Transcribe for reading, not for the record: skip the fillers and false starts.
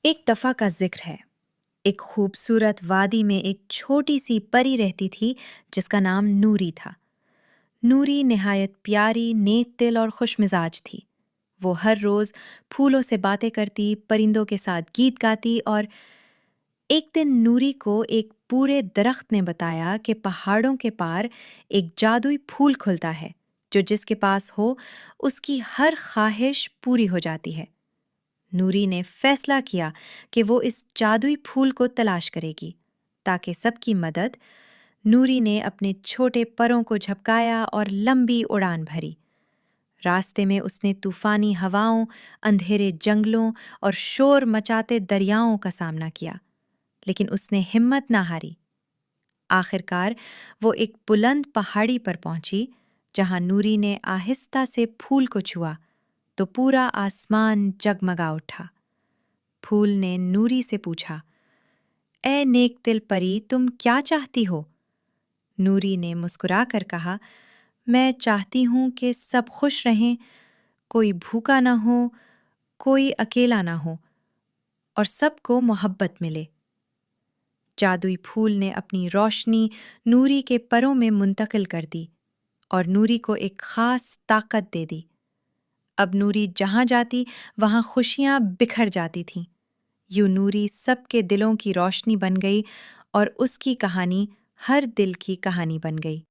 ایک دفعہ کا ذکر ہے۔ ایک خوبصورت وادی میں ایک چھوٹی سی پری رہتی تھی جس کا نام نوری تھا۔ نوری نہایت پیاری، نیک دل اور خوش مزاج تھی۔ وہ ہر روز پھولوں سے باتیں کرتی، پرندوں کے ساتھ گیت گاتی، اور ایک دن نوری کو ایک پورے درخت نے بتایا کہ پہاڑوں کے پار ایک جادوئی پھول کھلتا ہے جو جس کے پاس ہو اس کی ہر خواہش پوری ہو جاتی ہے۔ نوری نے فیصلہ کیا کہ وہ اس جادوئی پھول کو تلاش کرے گی۔ تاکہ سب کی مدد، نوری نے اپنے چھوٹے پروں کو جھپکایا اور لمبی اڑان بھری۔ راستے میں اس نے طوفانی ہواؤں، اندھیرے جنگلوں اور شور مچاتے دریاؤں کا سامنا کیا، لیکن اس نے ہمت نہ ہاری۔ آخرکار وہ ایک بلند پہاڑی پر پہنچی، جہاں نوری نے آہستہ سے پھول کو چھوا تو پورا آسمان جگمگا اٹھا۔ پھول نے نوری سے پوچھا، اے نیک دل پری، تم کیا چاہتی ہو؟ نوری نے مسکرا کر کہا، میں چاہتی ہوں کہ سب خوش رہیں، کوئی بھوکا نہ ہو، کوئی اکیلا نہ ہو، اور سب کو محبت ملے۔ جادوئی پھول نے اپنی روشنی نوری کے پروں میں منتقل کر دی اور نوری کو ایک خاص طاقت دے دی۔ اب نوری جہاں جاتی وہاں خوشیاں بکھر جاتی تھیں۔ یوں نوری سب کے دلوں کی روشنی بن گئی اور اس کی کہانی ہر دل کی کہانی بن گئی۔